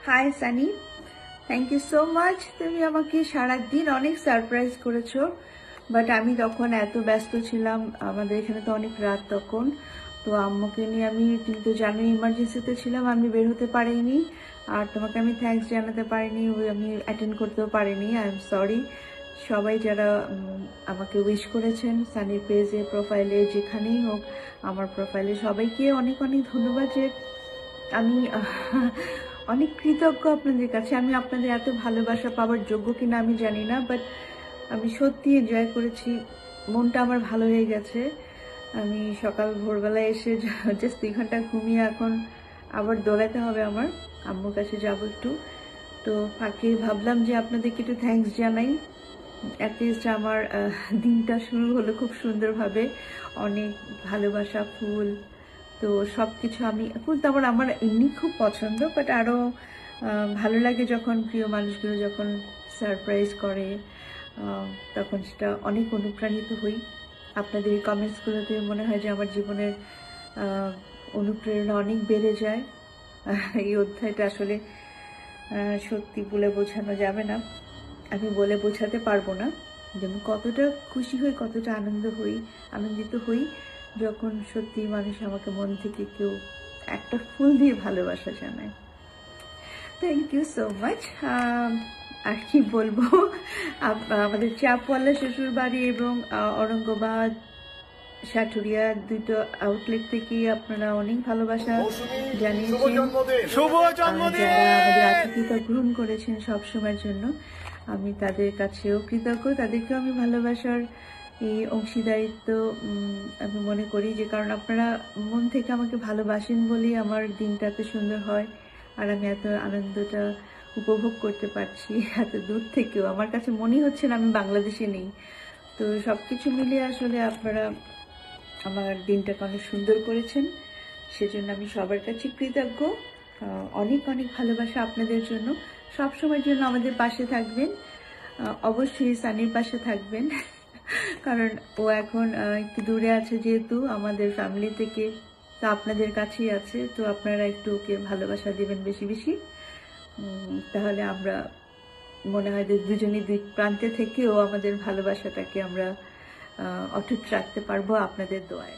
High Sunny, thank you so much. তুমি আমাকে সারাদিন অনেক সারপ্রাইজ করেছো, বাট আমি তখন এত ব্যস্ত ছিলাম, আমাদের এখানে তো অনেক রাত তখন। তো আম্মুকে নিয়ে আমি কিন্তু জানুই ইমার্জেন্সিতে ছিলাম, আমি বের হতে পারিনি। আর তোমাকে আমি থ্যাঙ্কস জানাতে পারিনি, আমি অ্যাটেন্ড করতেও পারিনি। I am sorry. সবাই যারা আমাকে উইশ করেছেন সানির পেজে, প্রোফাইলে, যেখানেই হোক আমার প্রোফাইলে, সবাইকে অনেক অনেক ধন্যবাদ। যে আমি অনেক কৃতজ্ঞ আপনাদের কাছে। আমি আপনাদের এত ভালোবাসা পাওয়ার যোগ্য কিনা আমি জানি না, বাট আমি সত্যি এনজয় করেছি, মনটা আমার ভালো হয়ে গেছে। আমি সকাল ভোরবেলায় এসে জাস্ট 2 ঘন্টা ঘুমিয়ে এখন আবার দৌড়াতে হবে, আমার আম্মুর কাছে যাবো একটু। তো ফাঁকে ভাবলাম যে আপনাদেরকে একটু থ্যাঙ্কস জানাই। অ্যাটলিস্ট আমার দিনটা শুরু হলো খুব সুন্দরভাবে, অনেক ভালোবাসা, ফুল। তো সব কিছু ফুল তো আমার এমনি খুব পছন্দ, বাট আরও ভালো লাগে যখন প্রিয় মানুষগুলো যখন সারপ্রাইজ করে, তখন সেটা অনেক অনুপ্রাণিত হই। আপনাদের এই কমেন্টসগুলোতে মনে হয় যে আমার জীবনের অনুপ্রেরণা অনেক বেড়ে যায়। এই অধ্যায়টা আসলে সত্যি বলে বোঝানো যাবে না, আমি বলে বোঝাতে পারবো না যে আমি কতটা খুশি হই, কতটা আনন্দিত হই যখন সত্যি মানুষ আমাকে মন থেকে কেউ একটা ফুল দিয়ে ভালোবাসা জানায়। Thank you so much. আর কি বলবো, আমাদের চাপওয়ালা শ্বশুর বাড়ি এবং ঔরঙ্গাবাদ, সাটুরিয়া দুটো আউটলেট থেকে আপনারা অনেক ভালোবাসা জানিয়েছেন, যারা আমাদের আতিথ্যতা গ্রহণ করেছেন সবসময়ের জন্য। আমি তাদের কাছেও কৃতজ্ঞ, তাদেরকেও আমি ভালোবাসার এই অংশীদারিত্ব আমি মনে করি, যে কারণ আপনারা মন থেকে আমাকে ভালোবাসেন বলেই আমার দিনটা এত সুন্দর হয়, আর আমি এত আনন্দটা উপভোগ করতে পারছি এত দূর থেকেও। আমার কাছে মনে হচ্ছে না আমি বাংলাদেশে নেই। তো সবকিছু মিলিয়ে আসলে আপনারা আমার দিনটাকে অনেক সুন্দর করেছেন, সেজন্য আমি সবার কাছে কৃতজ্ঞ। অনেক অনেক ভালোবাসা আপনাদের জন্য, সবসময়ের জন্য আমাদের পাশে থাকবেন, অবশ্যই সানির পাশে থাকবেন, কারণ ও এখন একটু দূরে আছে যেহেতু আমাদের ফ্যামিলি থেকে, তো আপনাদের কাছেই আছে। তো আপনারা একটু ওকে ভালোবাসা দেবেন বেশি বেশি, তাহলে আমরা মনে হয় যে দুজনই দুই প্রান্তে থেকেও আমাদের ভালোবাসাটাকে আমরা অটুট রাখতে পারবো আপনাদের দোয়ায়।